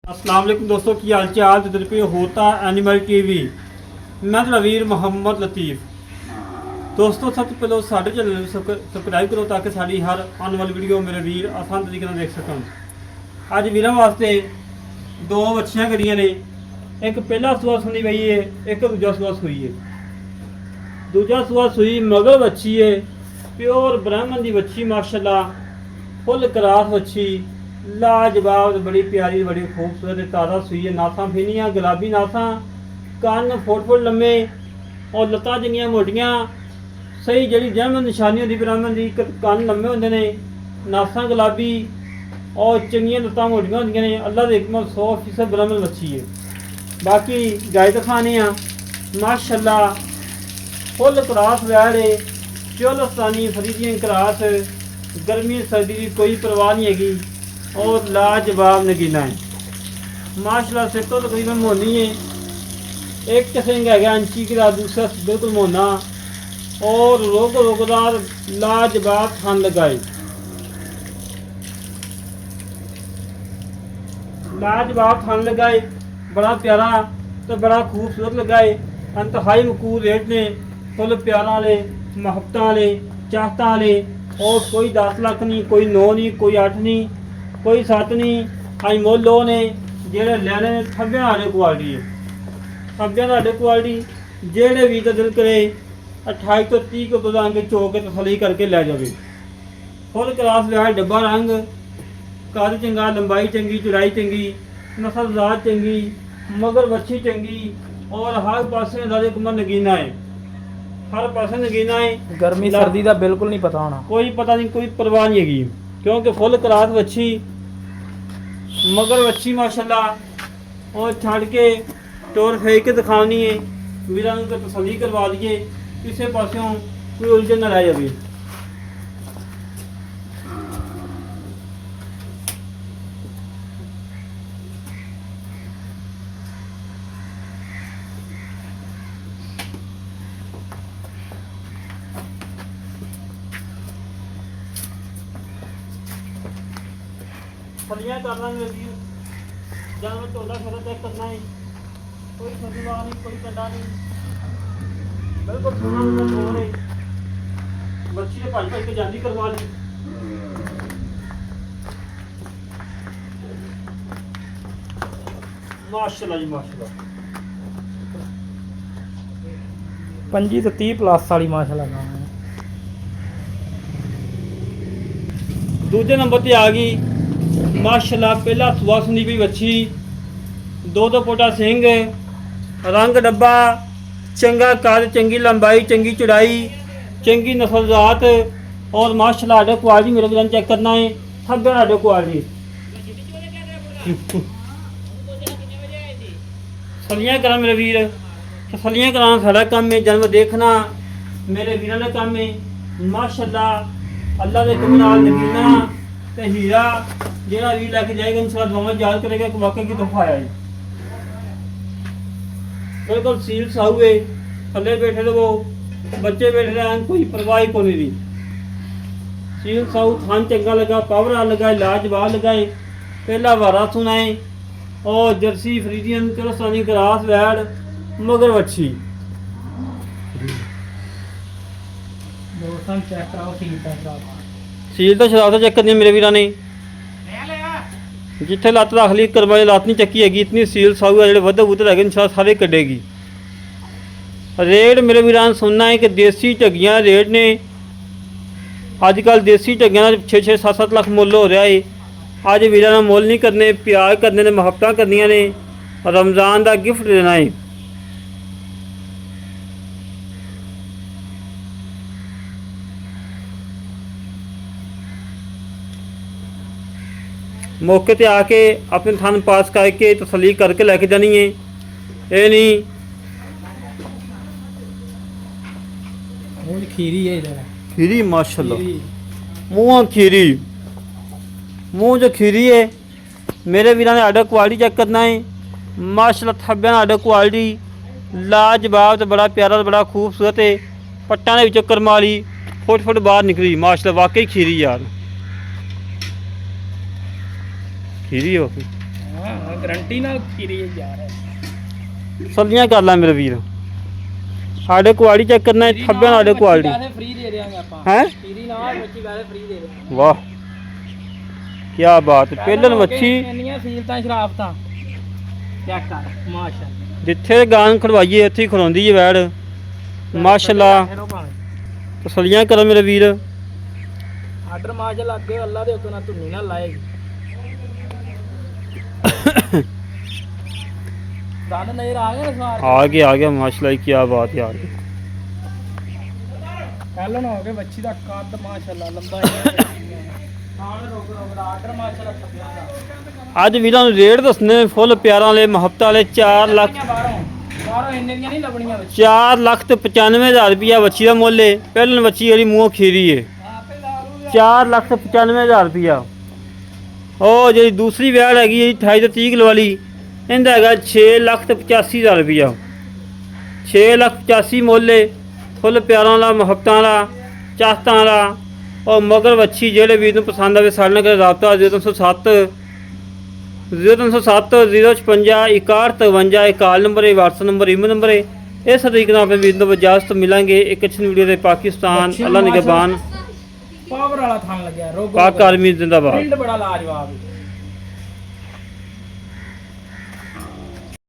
अस्सलाम वालेकुम दोस्तों की हाल चाल जिधर पे होता एनिमल टीवी मैं वीर मोहम्मद लतीफ़। दोस्तों सब तो पहले साढ़े चैनल ਨੂੰ ਸਬਸਕ੍ਰਾਈਬ ਕਰੋ ਤਾਂ ਕਿ ਸਾਡੀ ਹਰ ਆਉਣ ਵਾਲੀ ਵੀਡੀਓ ਮੇਰੇ ਵੀਰ ਆਸਾਨ ਤਰੀਕੇ ਨਾਲ ਦੇਖ ਸਕਣ। ਅੱਜ ਵੀਰਾਂ ਵਾਸਤੇ ਦੋ ਵੱਛੀਆਂ ਕਰੀਆਂ ਨੇ, ਇੱਕ ਪਹਿਲਾ ਸੂਆ ਸੁਣੀ ਪਈ ਹੈ, ਇੱਕ ਦੂਜਾ ਸੂਆ ਸੂਈ ਹੈ। ਦੂਜਾ ਸੂਆ ਸੂਈ ਮਗਰ ਵੱਛੀ ਹੈ, ਪਿਓਰ ਬ੍ਰਾਹਮਣ ਦੀ ਵੱਛੀ माशाल्लाह, फुल क्रास ਵੱਛੀ लाजवाब, बड़ी प्यारी बड़ी खूबसूरत ताज़ा सुई है। नासा फिनिया गुलाबी नासा, कान फुट लम्बे और लत्तां जिन्नियां मोटियां सही जी जहमन निशानी होती ब्राह्मण की, कान लम्बे होंगे ने, नासा गुलाबी और चंगियां लत्तां मोटियां होंदियां ने। अल्लाह की हिकमत 100% ब्राह्मण बच्ची है। बाकी गाय दिखाने माशाल्लाह फुल क्रास वैड़ है, चोलस्तानी फरीदियन क्रास, गर्मी सर्दी की कोई परवाह नहीं हैगी और लाजवाब नगीना है माशाल्लाह। सिर तो तकरीबन मोनी है, एक सिंह है इंची का, दूसरा बिल्कुल मोना और रोगदार लाजवाब थान लगाए, लाजवाब थान लगाए, बड़ा प्यारा तो बड़ा खूबसूरत लगाए। इंतहाई मकूल रेट ने, फुल प्यारा वाले, मुहब्बत वाले, चाहता वाले, और कोई 10 लाख नहीं, कोई 9 नहीं, कोई 8 नहीं, कोई 7 नहीं। अं मुल लो ने जेड़े लैने थब्बे आने क्वालिटी है, थब्बे आने क्वालिटी जेड़े भी तो दिल करे 28 तो 30 को आगे चो के तसली करके लै जाए। फुल क्रास लिया, डब्बा रंग, कद चंगा, लंबाई चंगी, चौड़ाई चंगी, नस्ल जात चंगी, मगर बच्ची चंगी और हर पासे कमर नगीना है, हर पासे नगीना है। गर्मी सर्दी का बिल्कुल नहीं पता होना, कोई पता नहीं, कोई परवाह नहीं हैगी क्योंकि फुल क्रास बच्ची मगर बच्ची माशाल्लाह। और छड़ के टोर फेंक के दिखानी है, वीर को तसली करवा दिए, किसी पासों कोई उलझन न रह जाए। फलियाँ करना मेरी जब मैं टोला फिर चेक करना है, कोई फसलवा नहीं, कोई कंडा नहीं, बिल्कुल सोना हो रही बच्ची ने भज के जानी करवा ली। माशाल्लाह जी माशाल्लाह, 25 तो 30 प्लस वाली माशाल्लाह गां है। दूजे नंबर पर आ गई माशाल्लाह, पहला सुआ सुनी भी बच्ची, 2 पोटा सिंह, रंग डब्बा, चंगा कद, चंगी लंबाई, चंगी चौड़ाई, चंगी नस्लजात और माशाल्लाह आडे क्वालिटी मेरे को चेक करना है। सब आडे क्वालिटी सलियाँ करा मेरे वीर, तसलियाँ कराना साड़ा काम है, जन्म देखना मेरे वीर का काम है माशाल्लाह। अल्लाह के हुक्म नाल नगीना ते हीरा जेड़ा भी लैके जाएगा इंशाअल्लाह दोवें याद करेगा कि वाकई की तोहफा आया है। बिल्कुल सील साहू है, थले बैठे तो वो बच्चे बैठे रहे, कोई परवाह को नहीं रही। सील साहू थान चंगा लगा, पावरा लगा, लाजवाब लगाए, पहला वारा सुनाए और जर्सी फ्रीजियन चोलस्तानी क्रास वैड़ मगर बच्ची। दोस्तों चेक कराओ सील तो शराब चेक करनी मेरे वीर ने, जिथे लत्त रख ली करवा लत्त नहीं चक्की हैगी, इतनी सील साहू है, जो वध बूधर है इंशाअल्लाह सारे कटेगी। रेट मेरे वीर सुनना है कि देसी झग्गियां रेट ने अजकल, देसी झग्गियां 6-6 7-7 लाख मुल हो रहा है। अज वीर मुल नहीं करने, प्यार करने ने, मुहब्बत करनिया ने, रमज़ान का गिफ्ट देना है। मौके ते आके अपने थान पास करके तसली करके लैके जानी है, ये नहीं खीरी है इधर, खीरी माशाल्लाह, मुँह खीरी, मुँह जो खीरी है मेरे वीर ने आर्डर क्वालिटी चेक करना है माशाल्लाह। थब्बे आर्डर क्वालिटी लाजवाब, तो बड़ा प्यारा, बड़ा खूबसूरत है। पट्टा के कर्म वाली फुट बाहर निकली माशाल्लाह, वाकई खीरी यार, खीरी हो गई। ਹਾਂ ਗਰੰਟੀ ਨਾਲ ਖੀਰੀ ਯਾਰ ਸੱਲੀਆਂ ਕਰ ਲੈ ਮੇਰੇ ਵੀਰ ਸਾਡੇ ਕੁਆਲਿਟੀ ਚੈੱਕ ਕਰਨਾ ਥੱਬਿਆਂ ਸਾਡੇ ਕੁਆਲਿਟੀ ਵੈਸੇ ਫ੍ਰੀ ਦੇ ਦੇਵਾਂਗੇ ਆਪਾਂ ਹੈ ਖੀਰੀ ਨਾਲ ਬੱਚੀ ਵੈਸੇ ਫ੍ਰੀ ਦੇ ਦੇਵਾਂਗੇ ਵਾਹ ਕੀ ਬਾਤ ਪਹਿਲਨ ਮੱਛੀ ਇੰਨੀਆਂ ਸੀਲਤਾਂ ਸ਼ਰਾਫਤਾਂ ਚੈੱਕ ਕਰ ਮਾਸ਼ਾਅੱਲਾ ਜਿੱਥੇ ਗਾਂ ਖੜਵਾਈਏ ਉੱਥੇ ਹੀ ਖੜਾਉਂਦੀ ਹੈ ਵੈੜ ਮਾਸ਼ਾਅੱਲਾ ਤਸਲੀਆਂ ਕਰੋ ਮੇਰੇ ਵੀਰ ਆਰਡਰ ਮਾਸ਼ਾਅੱਲਾ ਅੱਗੇ ਅੱਲਾ ਦੇ ਹੁਕਮ ਨਾਲ ਧੁੰਨੀ ਨਾਲ ਲਾਏਗੀ ਦੰਦ ਨਜ਼ਰ ਆ ਗਏ ਸਵਾਰ ਆ ਗਿਆ ਮਾਸ਼ਾਅੱਲਾ ਕੀ ਬਾਤ ਯਾਰ ਪਹਿਲਾਂ ਹੋ ਗਏ ਬੱਚੀ ਦਾ ਕੱਦ ਮਾਸ਼ਾਅੱਲਾ ਲੰਬਾ ਆਰਡਰ ਮਾਸ਼ਾਅੱਲਾ ਛੱਪਿਆ ਦਾ ਅੱਜ ਵੀਰਾਂ ਨੂੰ ਰੇਟ ਦੱਸਣੇ ਫੁੱਲ ਪਿਆਰਾਂ ਵਾਲੇ ਮੁਹੱਬਤਾਂ ਵਾਲੇ 4 ਲੱਖ ਬਾਹਰੋਂ ਇੰਨੇ ਦੀਆਂ ਨਹੀਂ ਲੱਭਣੀਆਂ ਬੱਚੀ 4 ਲੱਖ ਤੇ 95,000 ਰੁਪਇਆ ਬੱਚੀ ਦਾ ਮੁੱਲ ਏ ਪਹਿਲਨ ਬੱਚੀ ਜਿਹੜੀ ਮੂੰਹੋਂ ਖੀਰੀ ਏ 4 ਲੱਖ ਤੇ 95,000 ਰੁਪਇਆ ਉਹ ਜਿਹੜੀ ਦੂਸਰੀ ਵੈੜ ਹੈਗੀ ਹੈ 28 ਤੇ 30 ਕਿਲੋ ਵਾਲੀ ਇਹਦਾ ਹੈਗਾ 6 ਲੱਖ ਤੇ 85,000 ਰੁਪਇਆ 6 ਲੱਖ 85 ਮੁੱਲ ਏ ਫੁੱਲ ਪਿਆਰਾਂ ਵਾਲਾ ਮੁਹੱਬਤਾਂ ਵਾਲਾ ਚਾਹਤਾਂ ਵਾਲਾ ਉਹ ਮਗਰ ਬੱਚੀ ਜਿਹੜੇ ਵੀਰ ਨੂੰ ਪਸੰਦ ਆਵੇ ਸਾਡੇ ਨਾਲ ਰਾਬਤਾ 0307 0307 056 6153 ਇਹ ਕਾਲ ਨੰਬਰ ਹੈ WhatsApp ਨੰਬਰ ਈਮੇਲ ਨੰਬਰ ਹੈ ਇਸ ਤਰੀਕੇ ਨਾਲ ਆਪਣੇ ਵੀਰ ਨੂੰ ਇਜਾਜ਼ਤ ਮਿਲਾਂਗੇ ਇੱਕ ਅੱਛੀ ਵੀਡੀਓ ਦੇ ਪਾਕਿਸਤਾਨ ਅੱਲਾ ਨਿਗਹਬਾਨ ਪਾਵਰ ਵਾਲਾ ਥਾਂ ਲੱਗਿਆ ਰੋਗੋ ਪਾਕ ਆਰਮੀ ਜ਼ਿੰਦਾਬਾਦ ਪ੍ਰਿੰਟ ਬੜਾ ਲਾਜਵਾਬ ਹੈ